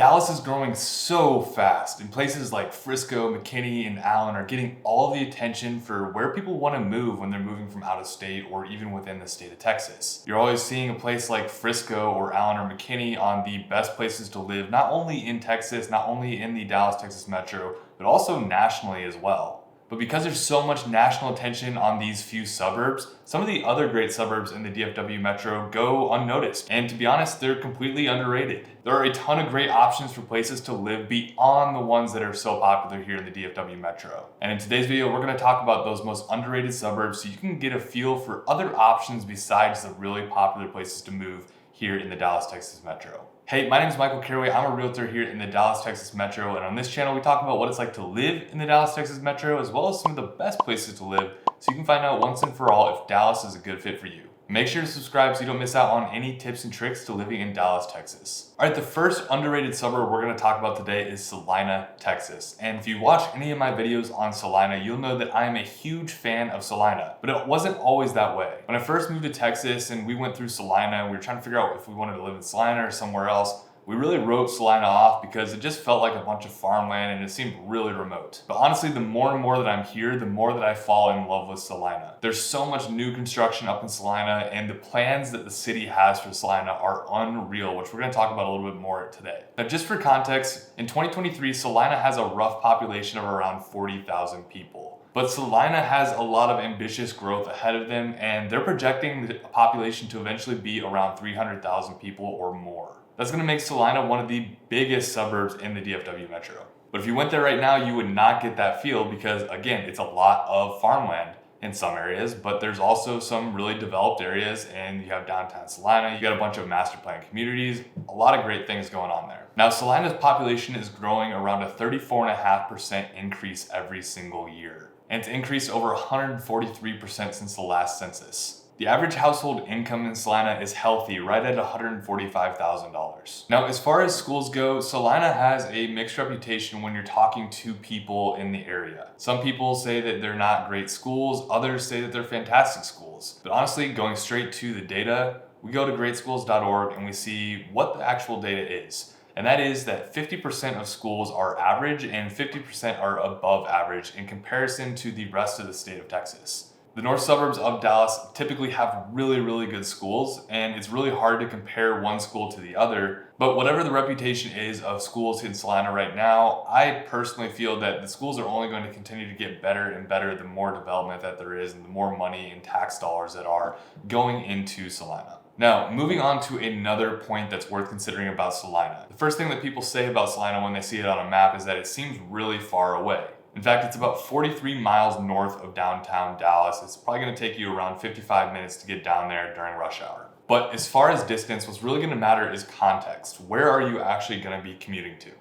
Dallas is growing so fast, and places like Frisco, McKinney, and Allen are getting all the attention for where people want to move when they're moving from out of state or even within the state of Texas. You're always seeing a place like Frisco or Allen or McKinney on the best places to live, not only in Texas, not only in the Dallas, Texas metro, but also nationally as well. But because there's so much national attention on these few suburbs, some of the other great suburbs in the DFW metro go unnoticed. And to be honest, they're completely underrated. There are a ton of great options for places to live beyond the ones that are so popular here in the DFW metro. And in today's video, we're going to talk about those most underrated suburbs so you can get a feel for other options besides the really popular places to move here in the Dallas, Texas metro. Hey, my name is Michael Carraway. I'm a realtor here in the Dallas, Texas metro, and on this channel we talk about what it's like to live in the Dallas, Texas metro, as well as some of the best places to live, so you can find out once and for all if Dallas is a good fit for you. Make sure to subscribe so you don't miss out on any tips and tricks to living in Dallas, Texas. All right, the first underrated suburb we're going to talk about today is Celina, Texas. And if you watch any of my videos on Celina, you'll know that I am a huge fan of Celina, but it wasn't always that way. When I first moved to Texas and we went through Celina, we were trying to figure out if we wanted to live in Celina or somewhere else. We really wrote Celina off because it just felt like a bunch of farmland and it seemed really remote. But honestly, the more and more that I'm here, the more that I fall in love with Celina. There's so much new construction up in Celina, and the plans that the city has for Celina are unreal, which we're going to talk about a little bit more today. Now, just for context, in 2023, Celina has a rough population of around 40,000 people. But Celina has a lot of ambitious growth ahead of them, and they're projecting the population to eventually be around 300,000 people or more. That's going to make Celina one of the biggest suburbs in the DFW metro. But if you went there right now, you would not get that feel because, again, it's a lot of farmland in some areas, but there's also some really developed areas, and you have downtown Celina, you got a bunch of master plan communities, a lot of great things going on there. Now, Celina's population is growing around a 34.5% increase every single year, and it's increased over 143% since the last census. The average household income in Celina is healthy, right at $145,000. Now, as far as schools go, Celina has a mixed reputation when you're talking to people in the area. Some people say that they're not great schools, others say that they're fantastic schools. But honestly, going straight to the data, we go to greatschools.org and we see what the actual data is. And that is that 50% of schools are average and 50% are above average in comparison to the rest of the state of Texas. The north suburbs of Dallas typically have really good schools, and it's really hard to compare one school to the other. But whatever the reputation is of schools in Celina right now, I personally feel that the schools are only going to continue to get better and better the more development that there is and the more money and tax dollars that are going into Celina. Now, moving on to another point that's worth considering about Celina. The first thing that people say about Celina when they see it on a map is that it seems really far away. In fact, it's about 43 miles north of downtown Dallas. It's probably going to take you around 55 minutes to get down there during rush hour. But as far as distance, what's really going to matter is context. Where are you actually going to be commuting to?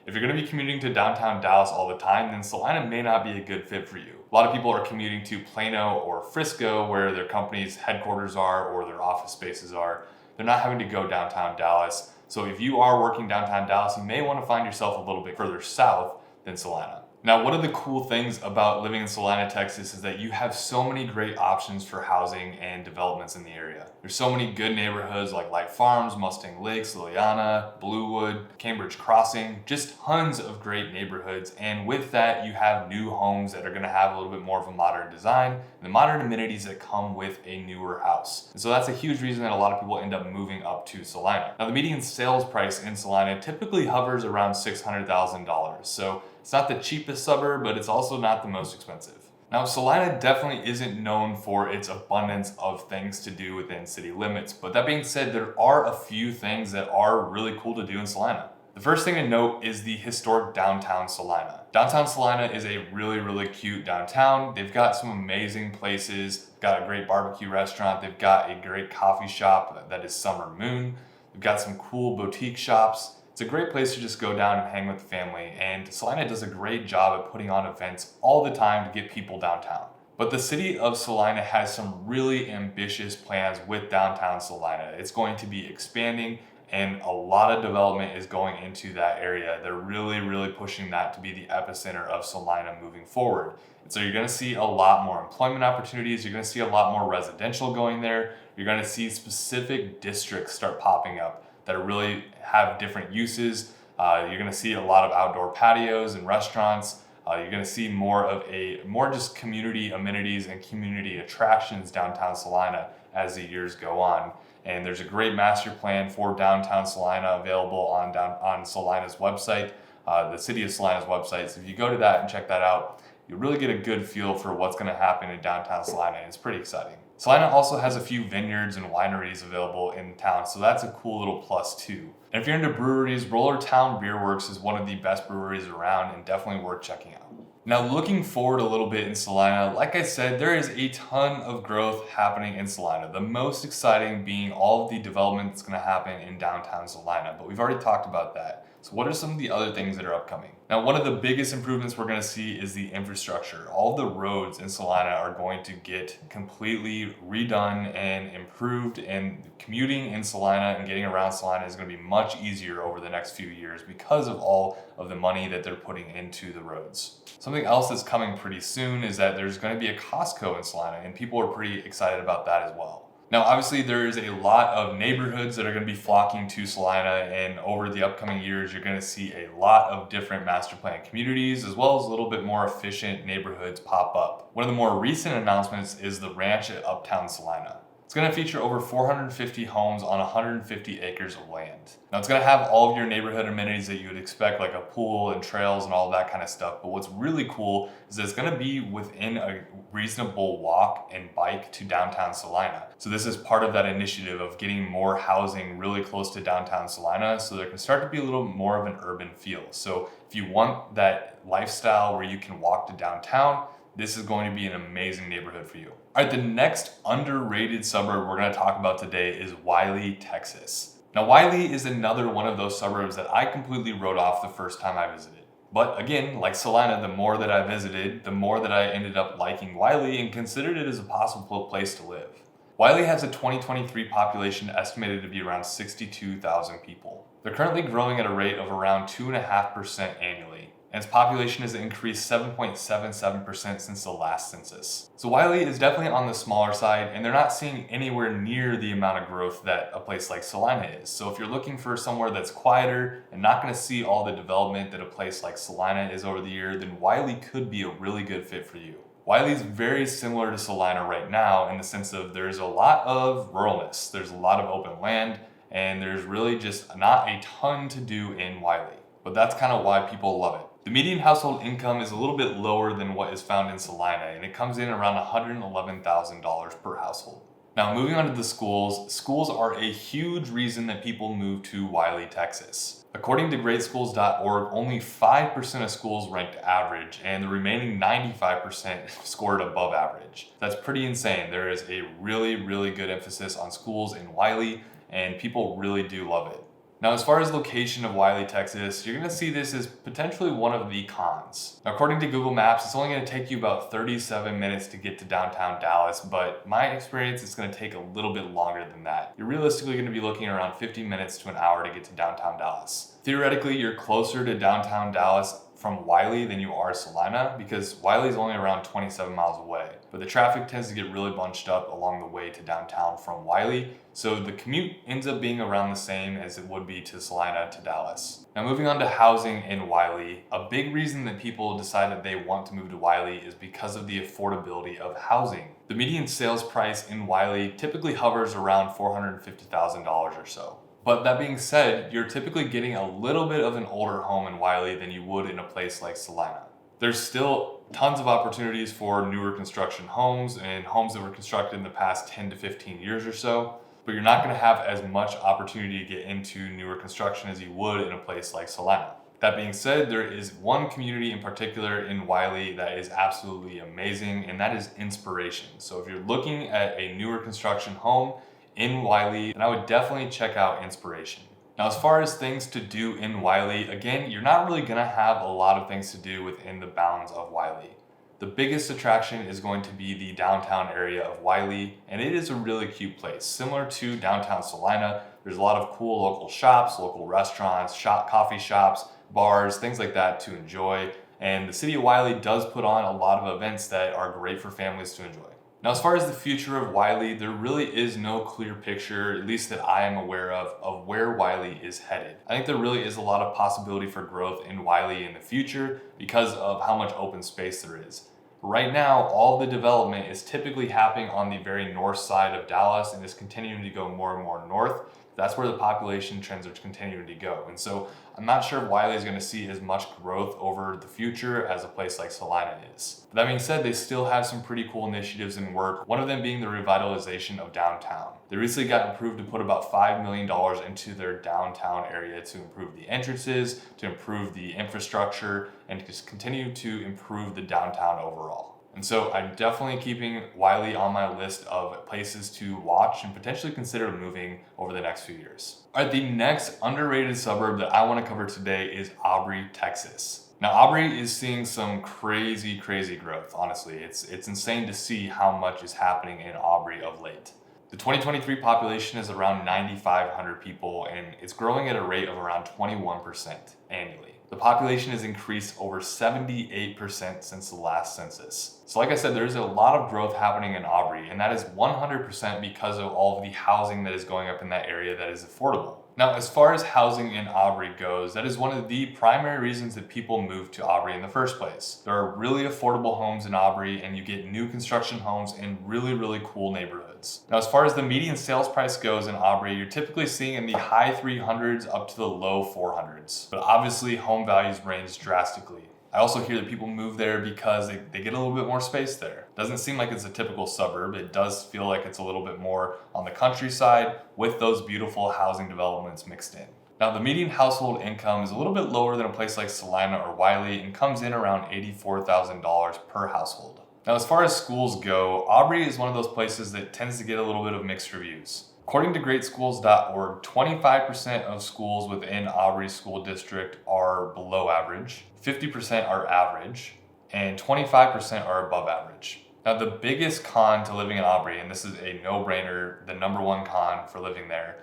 If you're going to be commuting to downtown Dallas all the time, then Celina may not be a good fit for you. A lot of people are commuting to Plano or Frisco, where their company's headquarters are or their office spaces are. They're not having to go downtown Dallas. So if you are working downtown Dallas, you may want to find yourself a little bit further south than Celina. Now, one of the cool things about living in Celina, Texas is that you have so many great options for housing and developments in the area. There's so many good neighborhoods like Light Farms, Mustang Lakes, Liliana, Bluewood, Cambridge Crossing, just tons of great neighborhoods. And with that, you have new homes that are going to have a little bit more of a modern design and the modern amenities that come with a newer house. And so that's a huge reason that a lot of people end up moving up to Celina. Now, the median sales price in Celina typically hovers around $600,000. So it's not the cheapest suburb, but it's also not the most expensive. Now, Celina definitely isn't known for its abundance of things to do within city limits, but that being said, there are a few things that are really cool to do in Celina. The first thing to note is the historic downtown Celina. Downtown Celina is a really cute downtown. They've got some amazing places, got a great barbecue restaurant, they've got a great coffee shop that is Summer Moon, they've got some cool boutique shops. It's a great place to just go down and hang with the family, and Celina does a great job at putting on events all the time to get people downtown. But the city of Celina has some really ambitious plans with downtown Celina. It's going to be expanding, and a lot of development is going into that area. They're really pushing that to be the epicenter of Celina moving forward. And so you're going to see a lot more employment opportunities. You're going to see a lot more residential going there. You're going to see specific districts start popping up that really have different uses. You're going to see a lot of outdoor patios and restaurants. You're going to see more just community amenities and community attractions downtown Celina as the years go on. And there's a great master plan for downtown Celina available on Celina's website, the city of Celina's website. So if you go to that and check that out, you really get a good feel for what's going to happen in downtown Celina. It's pretty exciting. Celina also has a few vineyards and wineries available in town, so that's a cool little plus too. And if you're into breweries, Roller Town Beer Works is one of the best breweries around and definitely worth checking out. Now, looking forward a little bit in Celina, like I said, there is a ton of growth happening in Celina. The most exciting being all of the development that's going to happen in downtown Celina, but we've already talked about that. So what are some of the other things that are upcoming? Now, one of the biggest improvements we're going to see is the infrastructure. All of the roads in Celina are going to get completely redone and improved, and commuting in Celina and getting around Celina is going to be much easier over the next few years because of all of the money that they're putting into the roads. Something else that's coming pretty soon is that there's going to be a Costco in Celina, and people are pretty excited about that as well. Now, obviously, there is a lot of neighborhoods that are going to be flocking to Celina, and over the upcoming years, you're going to see a lot of different master plan communities, as well as a little bit more efficient neighborhoods pop up. One of the more recent announcements is the ranch at Uptown Celina. It's going to feature over 450 homes on 150 acres of land. Now, it's going to have all of your neighborhood amenities that you would expect, like a pool and trails and all that kind of stuff. But what's really cool is that it's going to be within a reasonable walk and bike to downtown Celina. So this is part of that initiative of getting more housing really close to downtown Celina, so there can start to be a little more of an urban feel. So if you want that lifestyle where you can walk to downtown, this is going to be an amazing neighborhood for you. All right, the next underrated suburb we're going to talk about today is Wylie, Texas. Now, Wylie is another one of those suburbs that I completely wrote off the first time I visited. But again, like Celina, the more that I visited, the more that I ended up liking Wylie and considered it as a possible place to live. Wylie has a 2023 population estimated to be around 62,000 people. They're currently growing at a rate of around 2.5% annually, and its population has increased 7.77% since the last census. So Wylie is definitely on the smaller side, and they're not seeing anywhere near the amount of growth that a place like Celina is. So if you're looking for somewhere that's quieter and not going to see all the development that a place like Celina is over the year, then Wylie could be a really good fit for you. Wylie is very similar to Celina right now in the sense of there's a lot of ruralness, there's a lot of open land, and there's really just not a ton to do in Wylie. But that's kind of why people love it. The median household income is a little bit lower than what is found in Celina, and it comes in around $111,000 per household. Now, moving on to the schools, schools are a huge reason that people move to Wylie, Texas. According to greatschools.org, only 5% of schools ranked average, and the remaining 95% scored above average. That's pretty insane. There is a really, really good emphasis on schools in Wylie, and people really do love it. Now, as far as location of Wylie, Texas, you're going to see this as potentially one of the cons. Now, according to Google Maps, it's only going to take you about 37 minutes to get to downtown Dallas, but my experience is going to take a little bit longer than that. You're realistically going to be looking around 50 minutes to an hour to get to downtown Dallas. Theoretically, you're closer to downtown Dallas from Wylie than you are Celina, because Wylie is only around 27 miles away. But the traffic tends to get really bunched up along the way to downtown from Wylie, so the commute ends up being around the same as it would be to Celina to Dallas. Now, moving on to housing in Wylie, a big reason that people decide that they want to move to Wylie is because of the affordability of housing. The median sales price in Wylie typically hovers around $450,000 or so. But that being said, you're typically getting a little bit of an older home in Wylie than you would in a place like Celina. There's still tons of opportunities for newer construction homes and homes that were constructed in the past 10 to 15 years or so, but you're not going to have as much opportunity to get into newer construction as you would in a place like Celina. That being said, there is one community in particular in Wylie that is absolutely amazing, and that is Inspiration. So if you're looking at a newer construction home in Wylie, then I would definitely check out Inspiration. Now, as far as things to do in Wylie, again, you're not really gonna have a lot of things to do within the bounds of Wylie. The biggest attraction is going to be the downtown area of Wylie, and it is a really cute place. Similar to downtown Celina, there's a lot of cool local shops, local restaurants, coffee shops, bars, things like that to enjoy. And the city of Wylie does put on a lot of events that are great for families to enjoy. Now, as far as the future of Wiley, there really is no clear picture, at least that I am aware of where Wiley is headed. I think there really is a lot of possibility for growth in Wiley in the future because of how much open space there is. Right now, all the development is typically happening on the very north side of Dallas and is continuing to go more and more north. That's where the population trends are continuing to go. And so I'm not sure if Wiley is going to see as much growth over the future as a place like Celina is. But that being said, they still have some pretty cool initiatives in work, one of them being the revitalization of downtown. They recently got approved to put about $5 million into their downtown area to improve the entrances, to improve the infrastructure, and to just continue to improve the downtown overall. And so I'm definitely keeping Wiley on my list of places to watch and potentially consider moving over the next few years. All right, the next underrated suburb that I want to cover today is Aubrey, Texas. Now, Aubrey is seeing some crazy growth, honestly. It's insane to see how much is happening in Aubrey of late. The 2023 population is around 9,500 people, and it's growing at a rate of around 21% annually. The population has increased over 78% since the last census. So like I said, there's a lot of growth happening in Aubrey, and that is 100% because of all of the housing that is going up in that area that is affordable. Now, as far as housing in Aubrey goes, that is one of the primary reasons that people move to Aubrey in the first place. There are really affordable homes in Aubrey, and you get new construction homes in really cool neighborhoods. Now, as far as the median sales price goes in Aubrey, you're typically seeing in the high 300s up to the low 400s. But obviously, home values range drastically. I also hear that people move there because they get a little bit more space there. Doesn't seem like it's a typical suburb. It does feel like it's a little bit more on the countryside with those beautiful housing developments mixed in. Now, the median household income is a little bit lower than a place like Celina or Wiley and comes in around $84,000 per household. Now, as far as schools go, Aubrey is one of those places that tends to get a little bit of mixed reviews. According to greatschools.org, 25% of schools within Aubrey School District are below average, 50% are average, and 25% are above average. Now, the biggest con to living in Aubrey, and this is a no-brainer, the number one con for living there,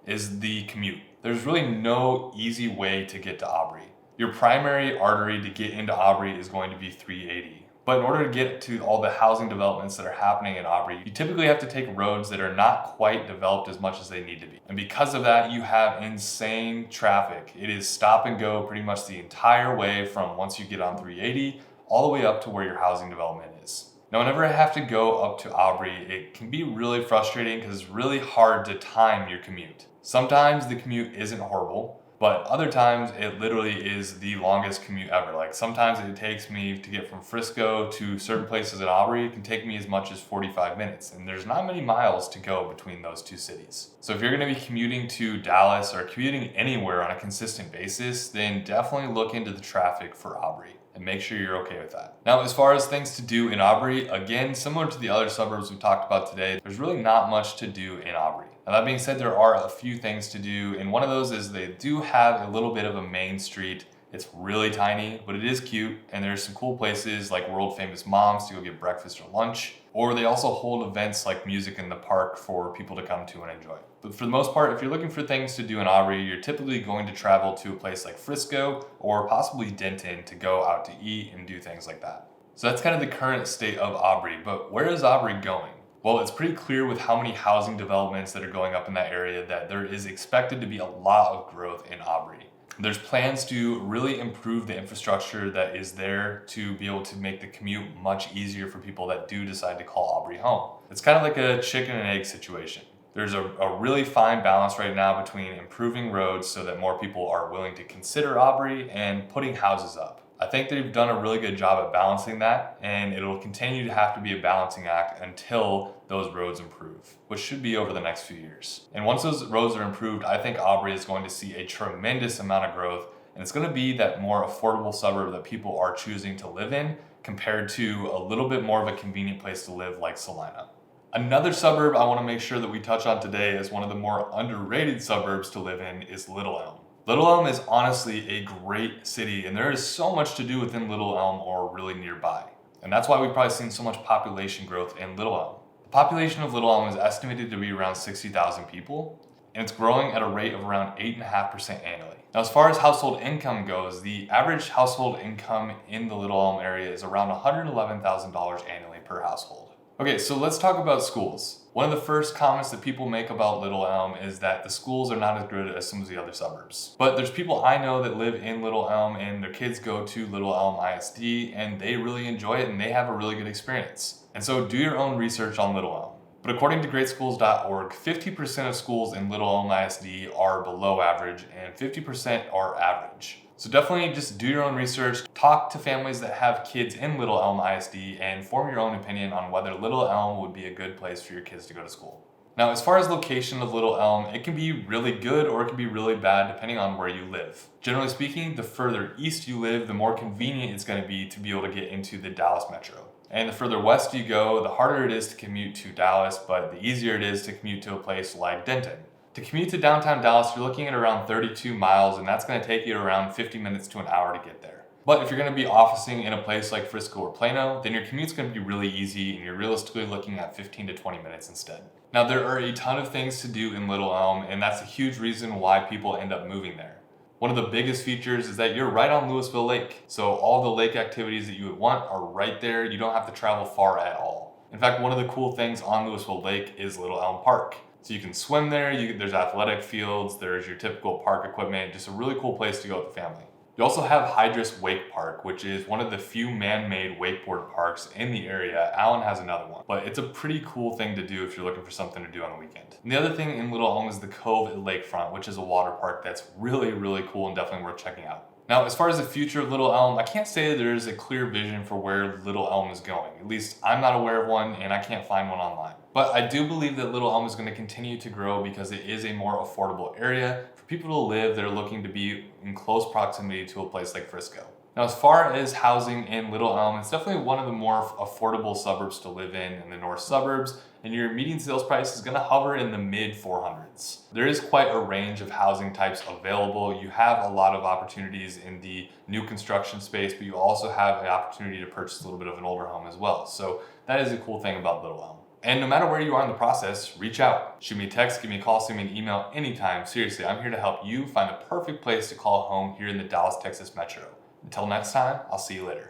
is the commute. There's really no easy way to get to Aubrey. Your primary artery to get into Aubrey is going to be 380. But in order to get to all the housing developments that are happening in Aubrey, you typically have to take roads that are not quite developed as much as they need to be. And because of that, you have insane traffic. It is stop and go pretty much the entire way from once you get on 380 all the way up to where your housing development is. Now, whenever I have to go up to Aubrey, it can be really frustrating because it's really hard to time your commute. Sometimes the commute isn't horrible, but other times it literally is the longest commute ever. Like sometimes it takes me to get from Frisco to certain places in Aubrey, it can take me as much as 45 minutes. And there's not many miles to go between those two cities. So if you're gonna be commuting to Dallas or commuting anywhere on a consistent basis, then definitely look into the traffic for Aubrey and make sure you're okay with that. Now, as far as things to do in Aubrey, again, similar to the other suburbs we talked about today, there's really not much to do in Aubrey. Now, that being said, there are a few things to do, and one of those is they do have a little bit of a main street. It's really tiny, but it is cute, and there's some cool places like world famous moms to go get breakfast or lunch, or they also hold events like music in the park for people to come to and enjoy. But for the most part, if you're looking for things to do in Aubrey, you're typically going to travel to a place like Frisco or possibly Denton to go out to eat and do things like that. So that's kind of the current state of Aubrey, but where is Aubrey going? Well, it's pretty clear with how many housing developments that are going up in that area that there is expected to be a lot of growth in Aubrey. There's plans to really improve the infrastructure that is there to be able to make the commute much easier for people that do decide to call Aubrey home. It's kind of like a chicken and egg situation. There's a really fine balance right now between improving roads so that more people are willing to consider Aubrey and putting houses up. I think they've done a really good job at balancing that, and it'll continue to have to be a balancing act until those roads improve, which should be over the next few years. And once those roads are improved, I think Aubrey is going to see a tremendous amount of growth, and it's going to be that more affordable suburb that people are choosing to live in compared to a little bit more of a convenient place to live like Celina. Another suburb I want to make sure that we touch on today as one of the more underrated suburbs to live in is Little Elm. Little Elm is honestly a great city, and there is so much to do within Little Elm or really nearby. And that's why we've probably seen so much population growth in Little Elm. The population of Little Elm is estimated to be around 60,000 people, and it's growing at a rate of around 8.5% annually. Now, as far as household income goes, the average household income in the Little Elm area is around $111,000 annually per household. Okay, so let's talk about schools. One of the first comments that people make about Little Elm is that the schools are not as good as some of the other suburbs. But there's people I know that live in Little Elm and their kids go to Little Elm ISD and they really enjoy it and they have a really good experience. And so do your own research on Little Elm. But according to greatschools.org, 50% of schools in Little Elm ISD are below average and 50% are average. So definitely just do your own research, talk to families that have kids in Little Elm ISD, and form your own opinion on whether Little Elm would be a good place for your kids to go to school. Now, as far as location of Little Elm, it can be really good or it can be really bad depending on where you live. Generally speaking, the further east you live, the more convenient it's going to be able to get into the Dallas metro. And the further west you go, the harder it is to commute to Dallas, but the easier it is to commute to a place like Denton. To commute to downtown Dallas, you're looking at around 32 miles, and that's going to take you around 50 minutes to an hour to get there. But if you're going to be officing in a place like Frisco or Plano, then your commute's going to be really easy, and you're realistically looking at 15 to 20 minutes instead. Now, there are a ton of things to do in Little Elm, and that's a huge reason why people end up moving there. One of the biggest features is that you're right on Louisville Lake, so all the lake activities that you would want are right there. You don't have to travel far at all. In fact, one of the cool things on Louisville Lake is Little Elm Park. So you can swim there, there's athletic fields, there's your typical park equipment, just a really cool place to go with the family. You also have Hydrus Wake Park, which is one of the few man-made wakeboard parks in the area. Allen has another one, but it's a pretty cool thing to do if you're looking for something to do on the weekend. And the other thing in Little Elm is the Cove at Lakefront, which is a water park that's really, really cool and definitely worth checking out. Now, as far as the future of Little Elm, I can't say that there is a clear vision for where Little Elm is going. At least I'm not aware of one and I can't find one online. But I do believe that Little Elm is going to continue to grow because it is a more affordable area for people to live that are looking to be in close proximity to a place like Frisco. Now, as far as housing in Little Elm, it's definitely one of the more affordable suburbs to live in the north suburbs, and your median sales price is going to hover in the mid 400s. There is quite a range of housing types available. You have a lot of opportunities in the new construction space, but you also have the opportunity to purchase a little bit of an older home as well. So that is a cool thing about Little Elm. And no matter where you are in the process, reach out. Shoot me a text, give me a call, send me an email anytime. Seriously, I'm here to help you find the perfect place to call home here in the Dallas, Texas metro. Until next time, I'll see you later.